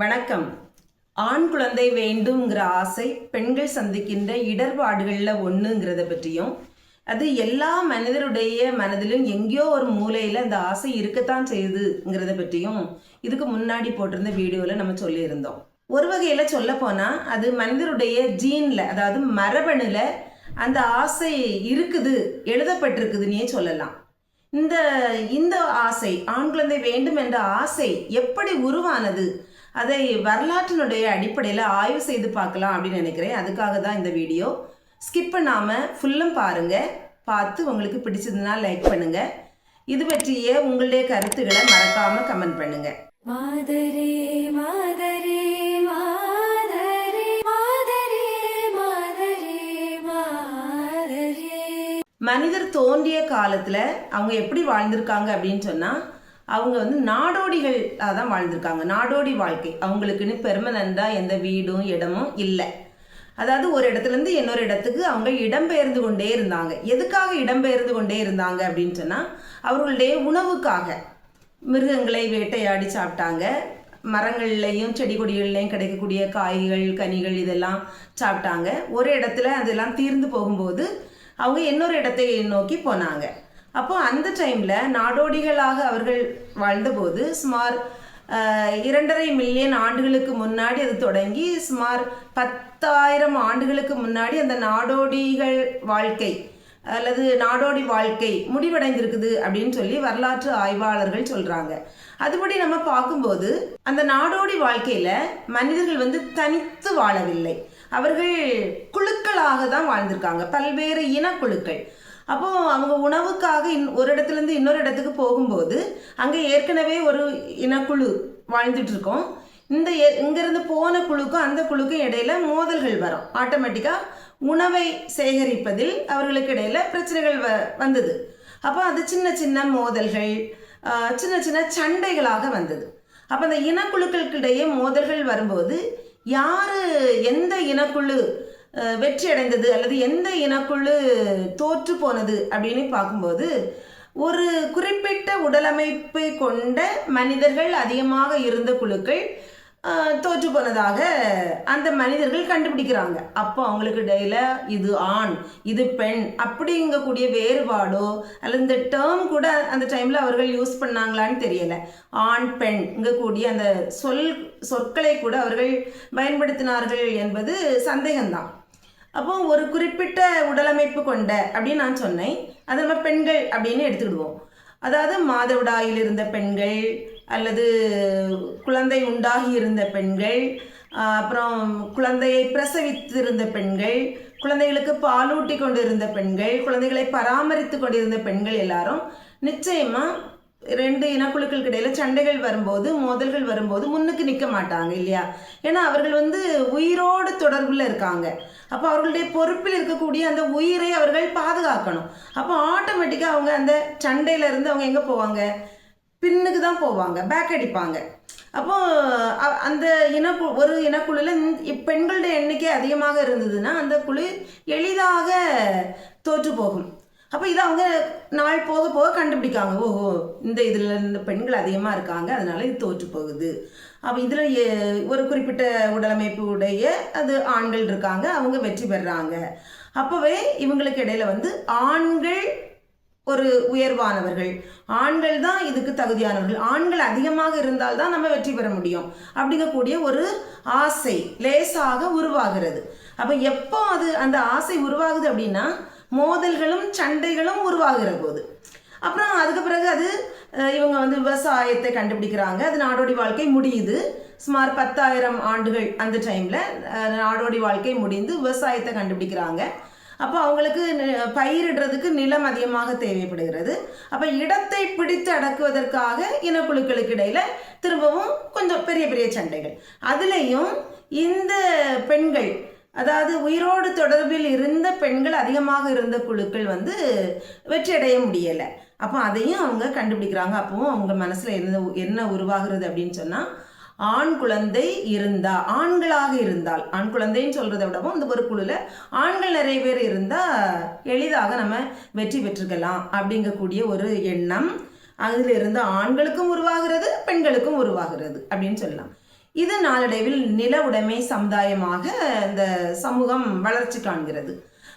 வணக்கம். ஆண் குழந்தை வேண்டும்ங்கிற ஆசை பெண்கள் சந்திக்கின்ற இடர்பாடுகளில் ஒன்றுங்கிறத பற்றியும், அது எல்லா மனிதருடைய மனதிலும் எங்கேயோ ஒரு மூலையில் அந்த ஆசை இருக்கத்தான் செய்யுதுங்கிறத பற்றியும் இதுக்கு முன்னாடி போட்டிருந்த வீடியோவில் நம்ம சொல்லியிருந்தோம். ஒரு வகையில் சொல்ல போனால் அது மனிதருடைய ஜீனில், அதாவது மரபணுல அந்த ஆசை இருக்குது, எழுதப்பட்டிருக்குதுன்னே சொல்லலாம். இந்த இந்த ஆசை, ஆண் குழந்தை வேண்டும் என்ற ஆசை எப்படி உருவானது, அதை வரலாற்றினுடைய அடிப்படையில் ஆய்வு செய்து பார்க்கலாம் அப்படின்னு நினைக்கிறேன். அதுக்காக தான் இந்த வீடியோ. ஸ்கிப் பண்ணாமல் ஃபுல்லும் பாருங்கள். பார்த்து உங்களுக்கு பிடிச்சதுன்னா லைக் பண்ணுங்கள். இது பற்றிய உங்களுடைய கருத்துக்களை மறக்காமல் கமெண்ட் பண்ணுங்கள். மாதரே மாதரே மாதரே மாதரே மாதரே மாதரே. மனிதர் தோன்றிய காலத்தில் அவங்க எப்படி வாழ்ந்திருக்காங்க அப்படின்னு சொன்னால், அவங்க நாடோடிகளாக தான் வாழ்ந்திருக்காங்க. நாடோடி வாழ்க்கை. அவங்களுக்குன்னு பெர்மனண்டாக எந்த வீடும் இடமும் இல்லை. அதாவது ஒரு இடத்துலேருந்து இன்னொரு இடத்துக்கு அவங்க இடம்பெயர்ந்து கொண்டே இருந்தாங்க. எதுக்காக இடம்பெயர்ந்து கொண்டே இருந்தாங்க அப்படின்னு சொன்னால், அவர்களுடைய உணவுக்காக. மிருகங்களை வேட்டையாடி சாப்பிட்டாங்க. மரங்கள்லையும் செடி கொடிகள்லையும் கிடைக்கக்கூடிய காய்கள் கனிகள் இதெல்லாம் சாப்பிட்டாங்க. ஒரு இடத்துல அதெல்லாம் தீர்ந்து போகும்போது அவங்க இன்னொரு இடத்தை நோக்கி போனாங்க. அப்போ அந்த டைமில் நாடோடிகளாக அவர்கள் வாழ்ந்தபோது சுமார் 2.5 மில்லியன் ஆண்டுகளுக்கு முன்னாடி அது தொடங்கி சுமார் 10,000 ஆண்டுகளுக்கு முன்னாடி அந்த நாடோடிகள் வாழ்க்கை அல்லது நாடோடி வாழ்க்கை முடிவடைந்திருக்குது அப்படின்னு சொல்லி வரலாற்று ஆய்வாளர்கள் சொல்கிறாங்க. அதுபடி நம்ம பார்க்கும்போது அந்த நாடோடி வாழ்க்கையில் மனிதர்கள் தனித்து வாழவில்லை. அவர்கள் குழுக்களாக தான் வாழ்ந்திருக்காங்க, பல்வேறு இனக்குழுக்கள். அப்போது அவங்க உணவுக்காக ஒரு இடத்துலேருந்து இன்னொரு இடத்துக்கு போகும்போது அங்கே ஏற்கனவே ஒரு இனக்குழு வாழ்ந்துட்டுருக்கோம். இங்கேருந்து போன குழுக்கும் அந்த குழுக்கும் இடையில மோதல்கள் வரும். ஆட்டோமேட்டிக்காக உணவை சேகரிப்பதில் அவர்களுக்கு இடையில பிரச்சனைகள் வந்தது. அப்போ அது சின்ன சின்ன மோதல்கள், சின்ன சின்ன சண்டைகளாக வந்தது. அப்போ அந்த இனக்குழுக்களுக்கு இடையே மோதல்கள் வரும்போது யார் எந்த இனக்குழு வெற்றி அடைந்தது அல்லது எந்த இனக்குழு தோற்று போனது அப்படின்னு பார்க்கும்போது, ஒரு குறிப்பிட்ட உடலமைப்பை கொண்ட மனிதர்கள் அதிகமாக இருந்த குழுக்கள் தோற்று போனதாக அந்த மனிதர்கள் கண்டுபிடிக்கிறாங்க. அப்போ அவங்களுக்கு இடையில இது ஆண் இது பெண் அப்படிங்கக்கூடிய வேறுபாடோ அல்லது இந்த டேர்ம் கூட அந்த டைமில் அவர்கள் யூஸ் பண்ணாங்களான்னு தெரியலை. ஆண் பெண்ங்கக்கூடிய அந்த சொற்களை கூட அவர்கள் பயன்படுத்தினார்கள் என்பது சந்தேகம்தான். அப்போ ஒரு குறிப்பிட்ட உடலமைப்பு கொண்ட அப்படின்னு நான் சொன்னேன், அதை நம்ம பெண்கள் அப்படின்னு எடுத்துக்கிடுவோம். அதாவது மாதவிடாயில் இருந்த பெண்கள் அல்லது குழந்தை உண்டாகி இருந்த பெண்கள், அப்புறம் குழந்தையை பிரசவித்திருந்த பெண்கள், குழந்தைகளுக்கு பாலூட்டி கொண்டு இருந்த பெண்கள், குழந்தைகளை பராமரித்து கொண்டிருந்த பெண்கள் எல்லாரும் நிச்சயமாக 2 இனக்குழுக்களுக்கு இடையில சண்டைகள் வரும்போது, மோதல்கள் வரும்போது முன்னுக்கு நிற்க மாட்டாங்க இல்லையா? ஏன்னா அவர்கள் உயிரோடு தொடர்பில் இருக்காங்க. அப்போ அவர்களுடைய பொறுப்பில் இருக்கக்கூடிய அந்த உயிரை அவர்கள் பாதுகாக்கணும். அப்போ ஆட்டோமேட்டிக்காக அவங்க அந்த சண்டையிலேருந்து அவங்க எங்கே போவாங்க? பின்னுக்கு தான் போவாங்க, பேக் அடிப்பாங்க. அப்போது அந்த ஒரு இனக்குழுவில் பெண்களுடைய எண்ணிக்கை அதிகமாக இருந்ததுன்னா அந்த குழு எளிதாக தோற்று போகும். அப்போ இதை அவங்க நாள் போக போக கண்டுபிடிக்காங்க. ஓஹோ, இதில் இந்த பெண்கள் அதிகமாக இருக்காங்க, அதனால இது தோற்று போகுது. அப்போ இதில் ஒரு குறிப்பிட்ட உடலமைப்பு உடைய அது ஆண்கள் இருக்காங்க, அவங்க வெற்றி பெறுறாங்க. அப்போவே இவங்களுக்கு இடையில ஆண்கள் ஒரு உயர்வானவர்கள், ஆண்கள் தான் இதுக்கு தகுதியானவர்கள், ஆண்கள் அதிகமாக இருந்தால் தான் நம்ம வெற்றி பெற முடியும் அப்படிங்கக்கூடிய ஒரு ஆசை லேசாக உருவாகிறது. அப்போ எப்போ அந்த ஆசை உருவாகுது அப்படின்னா மோதல்களும் சண்டைகளும் உருவாகிற போது. அப்புறம் அதுக்கு பிறகு இவங்க விவசாயத்தை கண்டுபிடிக்கிறாங்க. அது நாடோடி வாழ்க்கை முடியுது. சுமார் 10,000 ஆண்டுகள் அந்த டைமில் நாடோடி வாழ்க்கை முடிந்து விவசாயத்தை கண்டுபிடிக்கிறாங்க. அப்போ அவங்களுக்கு பயிரிடுறதுக்கு நிலம் அதிகமாக தேவைப்படுகிறது. அப்போ இடத்தை பிடித்து அடக்குவதற்காக இனக்குழுக்களுக்கு இடையில திரும்பவும் கொஞ்சம் பெரிய பெரிய சண்டைகள். அதுலேயும் இந்த பெண்கள், அதாவது உயிரோடு தொடர்பில் இருந்த பெண்கள் அதிகமாக இருந்த குழுக்கள் வெற்றி அடைய முடியலை. அப்போ அதையும் அவங்க கண்டுபிடிக்கிறாங்க. அப்பவும் அவங்க மனசில் என்ன உருவாகிறது அப்படின்னு சொன்னால், ஆண் குழந்தை ஆண்களாக இருந்தால், ஆண் குழந்தைன்னு சொல்கிறத விடவும் இந்த ஒரு குழுவில் ஆண்கள் நிறைய பேர் இருந்தால் எளிதாக நம்ம வெற்றி பெற்றுக்கலாம் அப்படிங்கக்கூடிய ஒரு எண்ணம் அதில் இருந்து ஆண்களுக்கும் உருவாகிறது, பெண்களுக்கும் உருவாகிறது அப்படின்னு சொல்லலாம். இது நாளடைவில் நில உடைமை சமுதாயமாக இந்த சமூகம் வளர்ச்சி காண்கிறது.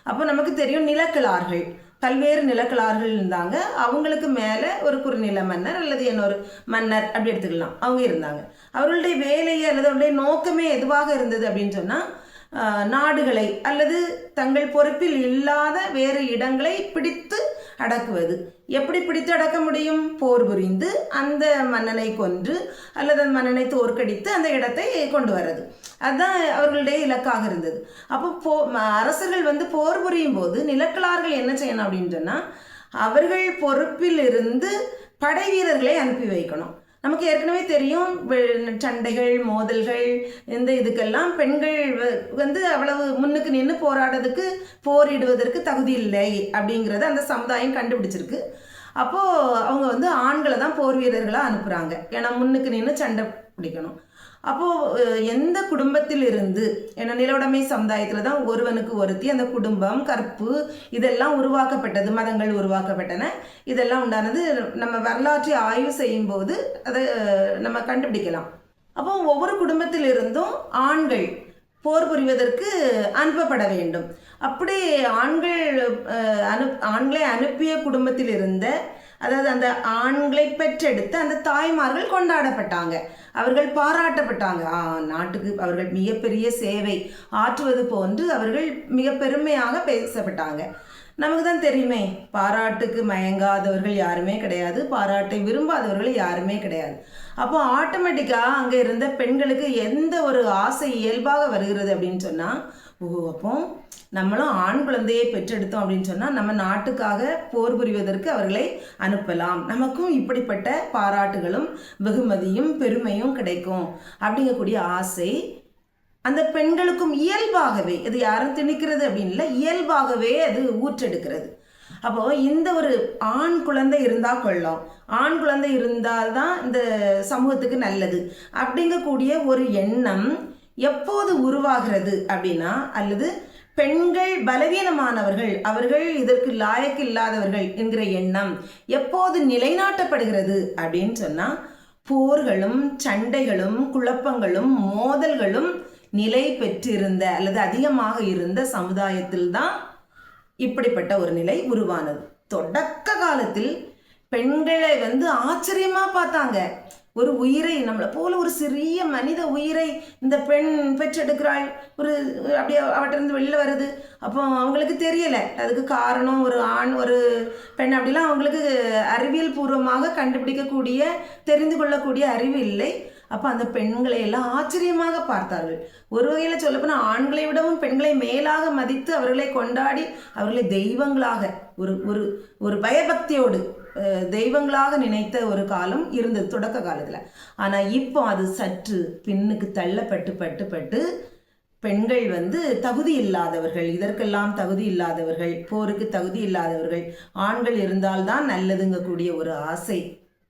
அப்போ நமக்கு தெரியும் நிலக்கிழார்கள், பல்வேறு நிலக்கிழார்கள் இருந்தாங்க. அவங்களுக்கு மேலே ஒரு குறுநில மன்னர் அல்லது இன்னொரு மன்னர் அப்படி எடுத்துக்கலாம், அவங்க இருந்தாங்க. அவர்களுடைய வேலையை அல்லது அவருடைய நோக்கமே எதுவாக இருந்தது அப்படின்னு சொன்னால் நாடுகளை அல்லது தங்கள் பொறுப்பில் இல்லாத வேறு இடங்களை பிடித்து அடக்குவது. எப்படி பிடித்து அடக்க முடியும்? போர் புரிந்து அந்த மன்னனை கொன்று அல்லது அந்த மன்னனை தோற்கடித்து அந்த இடத்தை கொண்டு வர்றது. அதுதான் அவர்களுடைய இலக்காக இருந்தது. அப்போ அரசர்கள் போர் புரியும் போது நிலக்கிழார்கள் என்ன செய்யணும் அப்படின்னு சொன்னால் அவர்கள் பொறுப்பில் இருந்து படை வீரர்களை அனுப்பி வைக்கணும். நமக்கு ஏற்கனவே தெரியும் சண்டைகள் மோதல்கள் இந்த இதுக்கெல்லாம் பெண்கள் அவ்வளவு முன்னுக்கு நின்று போரிடுவதற்கு தகுதி இல்லை அப்படிங்கிறத அந்த சமுதாயம் கண்டுபிடிச்சிருக்கு. அப்போது அவங்க ஆண்களை தான் போர் வீரர்களாக அனுப்புகிறாங்க. ஏன்னா முன்னுக்கு நின்று சண்டை பிடிக்கணும். அப்போது எந்த குடும்பத்தில் இருந்து, ஏன்னா நிலவுடைமை சமுதாயத்தில் தான் ஒருவனுக்கு ஒருத்தி அந்த குடும்பம் கற்பு இதெல்லாம் உருவாக்கப்பட்டது, மதங்கள் உருவாக்கப்பட்டன, இதெல்லாம் உண்டானது. நம்ம வரலாற்றை ஆய்வு செய்யும் போது அதை நம்ம கண்டுபிடிக்கலாம். அப்போ ஒவ்வொரு குடும்பத்தில் இருந்தும் ஆண்கள் போர் புரிவதற்கு அனுப்பப்பட வேண்டும். அப்படி ஆண்களை அனுப்பிய குடும்பத்தில் இருந்த, அதாவது அந்த ஆண்களை பெற்றெடுத்த அந்த தாய்மார்கள் கொண்டாடப்பட்டாங்க, அவர்கள் பாராட்டப்பட்டாங்க. நாட்டுக்கு அவர்கள் மிகப்பெரிய சேவை ஆற்றுவது போன்று அவர்கள் மிக பெருமையாக பேசப்பட்டாங்க. நமக்கு தான் தெரியுமே, பாராட்டுக்கு மயங்காதவர்கள் யாருமே கிடையாது, பாராட்டை விரும்பாதவர்கள் யாருமே கிடையாது. அப்போ ஆட்டோமேட்டிக்காக அங்கே இருந்த பெண்களுக்கு எந்த ஒரு ஆசை இயல்பாக வருகிறது அப்படின்னு சொன்னால், அப்போ நம்மளும் ஆண் குழந்தையை பெற்றெடுத்தோம் அப்படின்னு சொன்னால் நம்ம நாட்டுக்காக போர் புரிவதற்கு அவர்களை அனுப்பலாம், நமக்கும் இப்படிப்பட்ட பாராட்டுகளும் வெகுமதியும் பெருமையும் கிடைக்கும் அப்படிங்கக்கூடிய ஆசை அந்த பெண்களுக்கும் இயல்பாகவே, இது யாரும் திணிக்கிறது அப்படின்னு இல்லை, இயல்பாகவே அது ஊற்றெடுக்கிறது. அப்போது இந்த ஒரு ஆண் குழந்தை இருந்தால் கொள்ளலாம், ஆண் குழந்தை இருந்தால்தான் இந்த சமூகத்துக்கு நல்லது அப்படிங்கக்கூடிய ஒரு எண்ணம் எப்போது உருவாகிறது அப்படின்னா, அல்லது பெண்கள் பலவீனமானவர்கள், அவர்கள் இதற்கு லாயக்கு இல்லாதவர்கள் என்கிற எண்ணம் எப்போது நிலைநாட்டப்படுகிறது அப்படின்னு சொன்னால், போர்களும் சண்டைகளும் குழப்பங்களும் மோதல்களும் நிலை பெற்றிருந்த அல்லது அதிகமாக இருந்த சமுதாயத்தில் தான் இப்படிப்பட்ட ஒரு நிலை உருவானது. தொடக்க காலத்தில் பெண்களை ஆச்சரியமாக பார்த்தாங்க. ஒரு உயிரை, நம்மளை போல ஒரு சிறிய மனித உயிரை இந்த பெண் பெற்றெடுக்கிறாள், அப்படியே அவற்றிருந்து வெளியில் வருது. அப்போ அவங்களுக்கு தெரியலை அதுக்கு காரணம் ஒரு ஆண் ஒரு பெண் அப்படிலாம் அவங்களுக்கு அறிவியல் பூர்வமாக கண்டுபிடிக்கக்கூடிய தெரிந்து கொள்ளக்கூடிய அறிவு இல்லை. அப்போ அந்த பெண்களை எல்லாம் ஆச்சரியமாக பார்த்தார்கள். ஒரு வகையில் சொல்லப்போனால் ஆண்களை விடவும் பெண்களை மேலாக மதித்து அவர்களை கொண்டாடி அவர்களை தெய்வங்களாக ஒரு ஒரு பயபக்தியோடு தெய்வங்களாக நினைத்த ஒரு காலம் இருந்தது தொடக்க காலத்தில். ஆனால் இப்போ அது சற்று பின்னுக்கு தள்ளப்பட்டு பெண்கள் தகுதி இல்லாதவர்கள், இதற்கெல்லாம் தகுதி இல்லாதவர்கள், போருக்கு தகுதி இல்லாதவர்கள், ஆண்கள் இருந்தால்தான் நல்லதுங்கக்கூடிய ஒரு ஆசை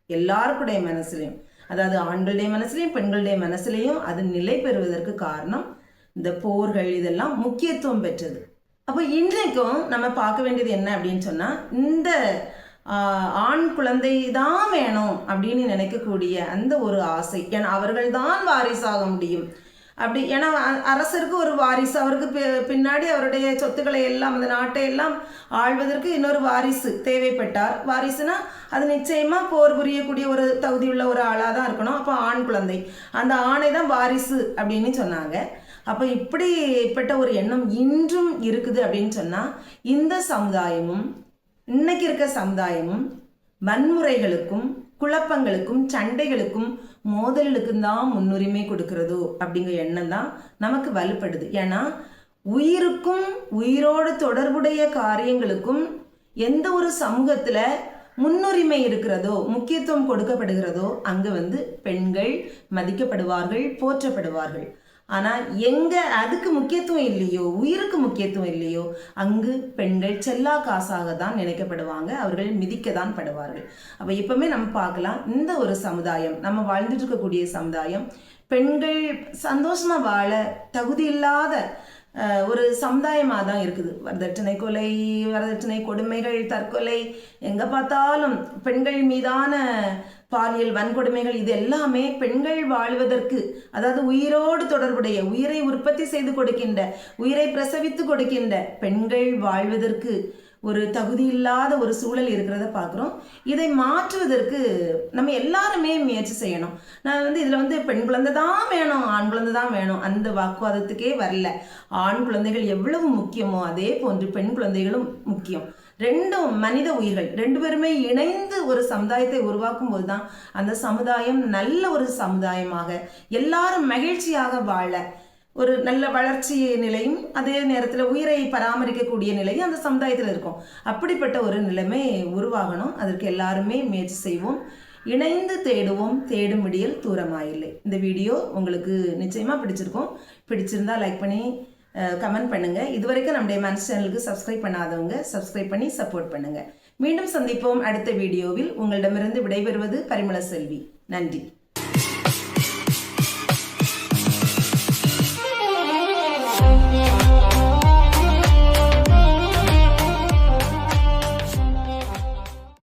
எல்லாருக்குடைய மனசுலையும், அதாவது ஆண்களுடைய மனசுலையும் பெண்களுடைய மனசுலையும் அது நிலை பெறுவதற்கு காரணம் இந்த போர்கள் இதெல்லாம் முக்கியத்துவம் பெற்றது. அப்போ இன்றைக்கும் நம்ம பார்க்க வேண்டியது என்ன அப்படின்னு சொன்னால், இந்த ஆண் குழந்தை தான் வேணும் அப்படின்னு நினைக்கக்கூடிய அந்த ஒரு ஆசை, ஏன்னா அவர்கள் தான் வாரிசாக முடியும் அப்படி, ஏன்னா அரசருக்கு ஒரு வாரிசு, அவருக்கு பின்னாடி அவருடைய சொத்துக்களை எல்லாம் அந்த நாட்டை எல்லாம் ஆள்வதற்கு இன்னொரு வாரிசு தேவைப்பட்டார். வாரிசுனா அது நிச்சயமாக போர் புரியக்கூடிய ஒரு தகுதியுள்ள ஒரு ஆளாக தான் இருக்கணும். அப்போ ஆண் குழந்தை, அந்த ஆணை தான் வாரிசு அப்படின்னு சொன்னாங்க. அப்போ இப்படிப்பட்ட ஒரு எண்ணம் இன்றும் இருக்குது அப்படின்னு சொன்னால், இந்த சமுதாயமும் இன்னைக்கு இருக்க சமுதாயமும் வன்முறைகளுக்கும் குழப்பங்களுக்கும் சண்டைகளுக்கும் மோதல்களுக்கும் தான் முன்னுரிமை கொடுக்கிறதோ அப்படிங்கிற எண்ணம் தான் நமக்கு வலுப்படுது. ஏன்னா உயிருக்கும் உயிரோடு தொடர்புடைய காரியங்களுக்கும் எந்த ஒரு சமூகத்தில் முன்னுரிமை இருக்கிறதோ, முக்கியத்துவம் கொடுக்கப்படுகிறதோ, அங்கே பெண்கள் மதிக்கப்படுவார்கள், போற்றப்படுவார்கள். ஆனால் எங்கே அதுக்கு முக்கியத்துவம் இல்லையோ, உயிருக்கு முக்கியத்துவம் இல்லையோ, அங்கு பெண்கள் செல்லா காசாக தான் நினைக்கப்படுவாங்க, அவர்கள் மிதிக்க தான் படுவார்கள். அப்போ இப்போவுமே நம்ம பார்க்கலாம், இந்த ஒரு சமுதாயம், நம்ம வாழ்ந்துட்டு இருக்கக்கூடிய சமுதாயம், பெண்கள் சந்தோஷமாக வாழ தகுதி இல்லாத ஒரு சமுதாயமாக தான் இருக்குது. வரதட்சணை கொலை, வரதட்சணை கொடுமைகள், தற்கொலை, எங்கே பார்த்தாலும் பெண்கள் மீதான பாலியல் வன்கொடுமைகள், இது எல்லாமே பெண்கள் வாழ்வதற்கு, அதாவது உயிரோடு தொடர்புடைய, உயிரை உற்பத்தி செய்து கொடுக்கின்ற, உயிரை பிரசவித்து கொடுக்கின்ற பெண்கள் வாழ்வதற்கு ஒரு தகுதி இல்லாத ஒரு சூழல் இருக்கிறத பார்க்குறோம். இதை மாற்றுவதற்கு நம்ம எல்லாருமே முயற்சி செய்யணும். நான் இதில் பெண் குழந்தை தான் வேணும், ஆண் குழந்தை தான் வேணும், அந்த வாக்குவாதத்துக்கே வரல. ஆண் குழந்தைகள் எவ்வளவு முக்கியமோ அதே போன்று பெண் குழந்தைகளும் முக்கியம். ரெண்டும் மனித உயிர்கள், ரெண்டு பேருமே இணைந்து ஒரு சமுதாயத்தை உருவாக்கும் போது தான் அந்த சமுதாயம் நல்ல ஒரு சமுதாயமாக, எல்லாரும் மகிழ்ச்சியாக வாழ, ஒரு நல்ல வளர்ச்சி நிலையும் அதே நேரத்தில் உயிரை பராமரிக்கக்கூடிய நிலையும் அந்த சமுதாயத்தில் இருக்கும். அப்படிப்பட்ட ஒரு நிலைமை உருவாகணும். அதற்கு எல்லாருமே முயற்சி செய்வோம், இணைந்து தேடுவோம், தேடும் விடியல் தூரமாயில்லை. இந்த வீடியோ உங்களுக்கு நிச்சயமாக பிடிச்சிருக்கும். பிடிச்சிருந்தா லைக் பண்ணி கமெண்ட் பண்ணுங்கள். இதுவரைக்கும் நம்முடைய மனசு சேனலுக்கு சப்ஸ்கிரைப் பண்ணாதவங்க சப்ஸ்கிரைப் பண்ணி சப்போர்ட் பண்ணுங்கள். மீண்டும் சந்திப்போம் அடுத்த வீடியோவில். உங்களிடமிருந்து விடைபெறுவது பரிமள செல்வி. நன்றி.